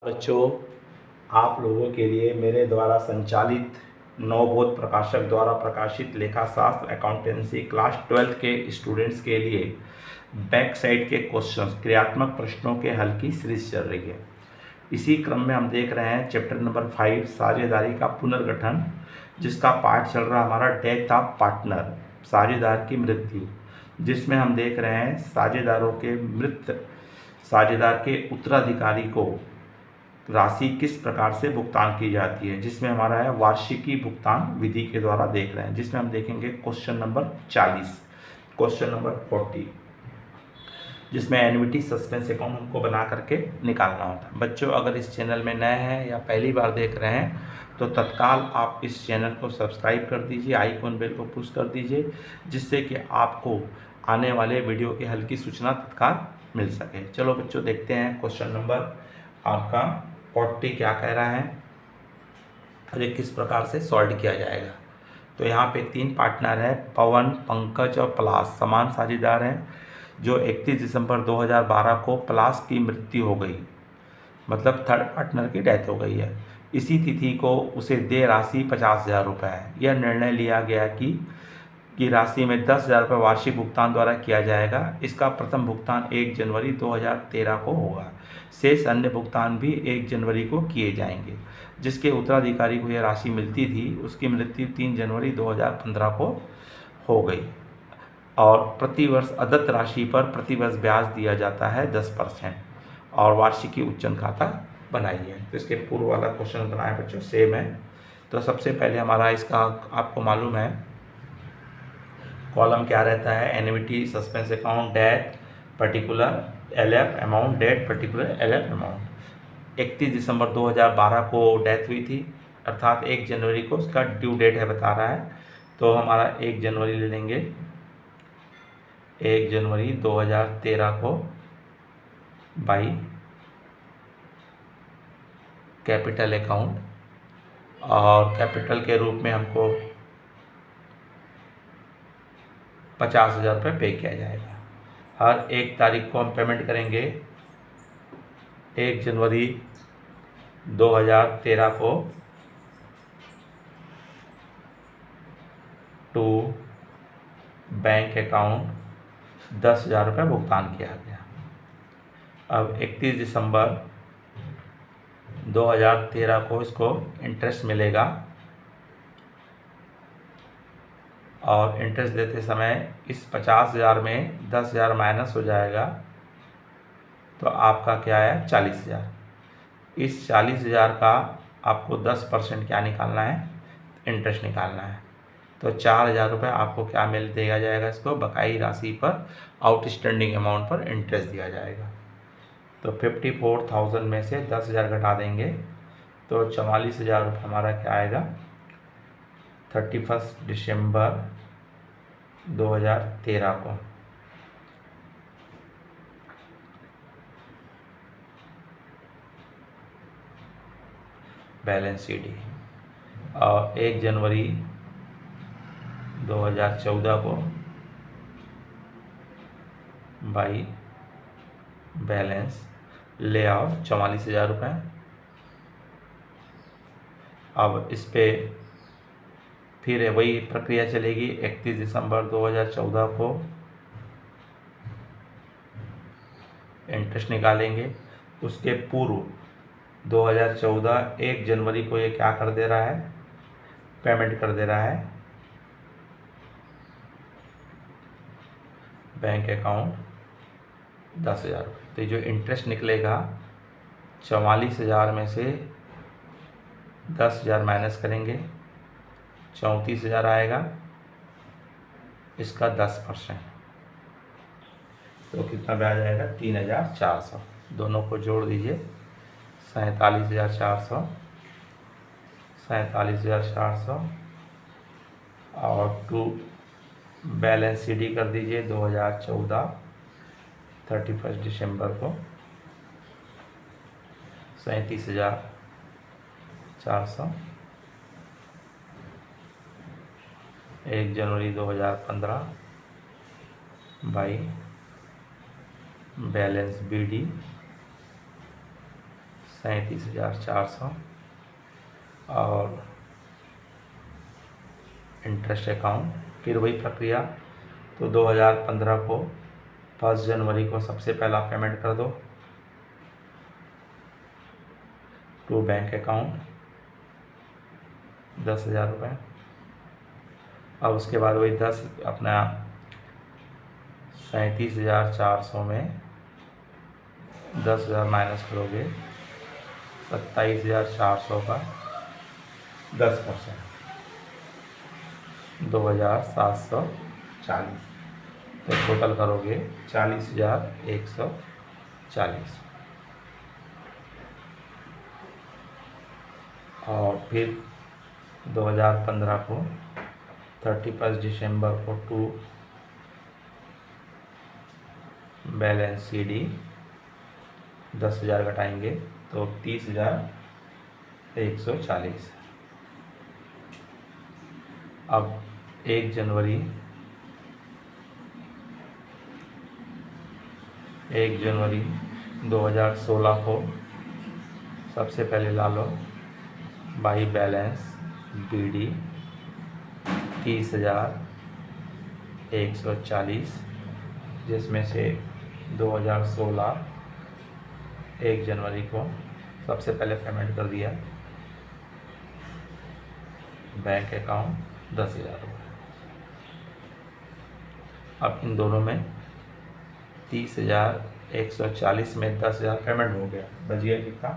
बच्चों, आप लोगों के लिए मेरे द्वारा संचालित नवबोध प्रकाशक द्वारा प्रकाशित लेखाशास्त्र अकाउंटेंसी क्लास 12 के स्टूडेंट्स के लिए बैक साइड के क्वेश्चंस क्रियात्मक प्रश्नों के हल की सीरीज चल रही है। इसी क्रम में हम देख रहे हैं चैप्टर नंबर 5 साझेदारी का पुनर्गठन, जिसका पार्ट चल रहा है हमारा डेथ ऑफ पार्टनर, साझेदार की मृत्यु, जिसमें हम देख रहे हैं साझेदारों के मृत साझेदार के उत्तराधिकारी को राशि किस प्रकार से भुगतान की जाती है, जिसमें हमारा है वार्षिकी भुगतान विधि के द्वारा देख रहे हैं, जिसमें हम देखेंगे क्वेश्चन नंबर 40, क्वेश्चन नंबर 40, जिसमें एन्युटी सस्पेंस अकाउंट हमको बना करके निकालना होता है। बच्चों, अगर इस चैनल में नए हैं या पहली बार देख रहे हैं तो तत्काल आप इस चैनल को सब्सक्राइब कर दीजिए, आइकॉन बेल को पुश कर दीजिए, जिससे कि आपको आने वाले वीडियो के हल की सूचना तत्काल मिल सके। चलो बच्चों, देखते हैं क्वेश्चन नंबर आपका 40 क्या कह रहा है और ये किस प्रकार से सॉल्व किया जाएगा। तो यहाँ पे 3 पार्टनर है, पवन, पंकज और पलाश समान साझेदार हैं। जो 31 दिसंबर 2012 को पलाश की मृत्यु हो गई, मतलब थर्ड पार्टनर की डेथ हो गई है। इसी तिथि को उसे देय राशि 50,000 रुपये है। यह निर्णय लिया गया कि राशि में 10,000 रुपये वार्षिक भुगतान द्वारा किया जाएगा। इसका प्रथम भुगतान 1 जनवरी 2013 को होगा। शेष अन्य भुगतान भी 1 जनवरी को किए जाएंगे। जिसके उत्तराधिकारी को यह राशि मिलती थी, उसकी मृत्यु 3 जनवरी 2015 को हो गई और प्रतिवर्ष अदत्त राशि पर प्रतिवर्ष ब्याज दिया जाता है 10% और वार्षिकी उच्चन खाता बनाइए। तो इसके पूर्व वाला क्वेश्चन बनाए बच्चों, सेम है। तो सबसे पहले हमारा इसका आपको मालूम है कॉलम क्या रहता है, annuity suspense account, date particular LF amount, date particular LF amount. 31 दिसंबर 2012 को डेथ हुई थी, अर्थात 1 जनवरी को उसका ड्यू डेट है बता रहा है। तो हमारा 1 जनवरी ले लेंगे, 1 जनवरी 2013 को बाई कैपिटल अकाउंट, और कैपिटल के रूप में हमको 50,000 रुपये पे किया जाएगा। हर 1 तारीख को हम पेमेंट करेंगे। 1 जनवरी 2013 को टू बैंक अकाउंट 10,000 रुपये भुगतान किया गया। अब 31 दिसंबर 2013 को इसको इंटरेस्ट मिलेगा और इंटरेस्ट देते समय इस 50,000 में 10,000 माइनस हो जाएगा, तो आपका क्या है 40,000। इस 40,000 का आपको 10% क्या निकालना है, इंटरेस्ट निकालना है। तो 4,000 रुपये आपको क्या मिल देगा जाएगा, इसको बकाई राशि पर आउटस्टैंडिंग अमाउंट पर इंटरेस्ट दिया जाएगा। तो 54,000 में से 10,000 घटा देंगे तो 44,000 रुपये हमारा क्या आएगा 31 दिसंबर 2013 को। बैलेंस शीट और 1 जनवरी 2014 को बाई बैलेंस ले आओ 44,000 रुपये। अब इस पे फिर वही प्रक्रिया चलेगी। 31 दिसंबर 2014 को इंटरेस्ट निकालेंगे। उसके पूर्व 2014 1 जनवरी को ये क्या कर दे रहा है, पेमेंट कर दे रहा है बैंक अकाउंट 10,000 रुपये। तो जो इंटरेस्ट निकलेगा 44,000 में से 10,000 माइनस करेंगे, 34,000 आएगा, इसका 10%, तो कितना ब्याज आएगा 3,400। दोनों को जोड़ दीजिए 47,400, 47,400 और टू बैलेंस सी डी कर दीजिए 2014 31 दिसंबर को 37,400, 1 जनवरी 2015 बाई बैलेंस बी डी 37,400 और इंटरेस्ट अकाउंट फिर वही प्रक्रिया। तो 2015 को 1 जनवरी को सबसे पहला पेमेंट कर दो टू बैंक अकाउंट 10,000 रुपये। अब उसके बाद वही 37,400 में 10,000 माइनस करोगे 27,400 का 10% 2,740। तो टोटल करोगे 40,140। और फिर 2015 को 31 दिसंबर को टू बैलेंस CD 10,000 घटाएंगे तो 30,140। अब 1 जनवरी 2016 को सबसे पहले ला लो बाई बैलेंस BD 30,140, जिसमें से 2016 1 जनवरी को सबसे पहले पेमेंट कर दिया बैंक अकाउंट 10,000 रुपये। अब इन दोनों में 30,140 में 10,000 पेमेंट हो गया, बच गया कितना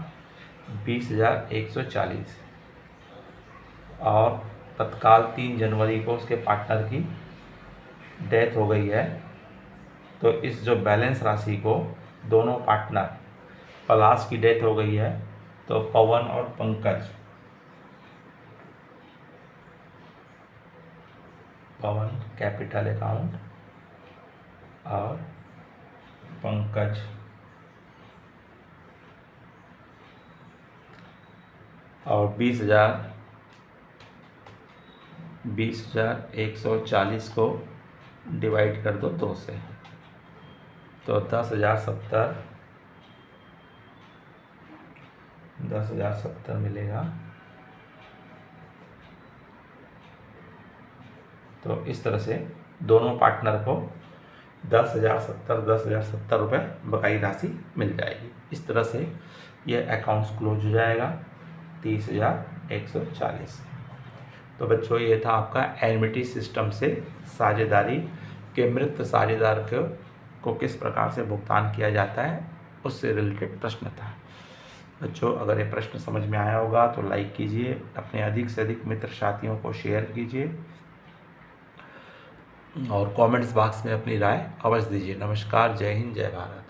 20,140। और तत्काल 3 जनवरी को उसके पार्टनर की डेथ हो गई है, तो इस जो बैलेंस राशि को दोनों पार्टनर पलाश की डेथ हो गई है तो पवन और पंकज, पवन कैपिटल अकाउंट और पंकज और 20,140 को डिवाइड कर दो 2 से, तो 10,070 मिलेगा। तो इस तरह से दोनों पार्टनर को 10,070 रुपये बकाई राशि मिल जाएगी। इस तरह से यह अकाउंट्स क्लोज हो जाएगा 30,140। तो बच्चों ये था आपका एनमिटी सिस्टम से साझेदारी के मृत साझेदार को किस प्रकार से भुगतान किया जाता है उससे रिलेटेड प्रश्न था। बच्चों अगर ये प्रश्न समझ में आया होगा तो लाइक कीजिए, अपने अधिक से अधिक मित्र साथियों को शेयर कीजिए और कमेंट्स बॉक्स में अपनी राय अवश्य दीजिए। नमस्कार, जय हिंद, जय भारत।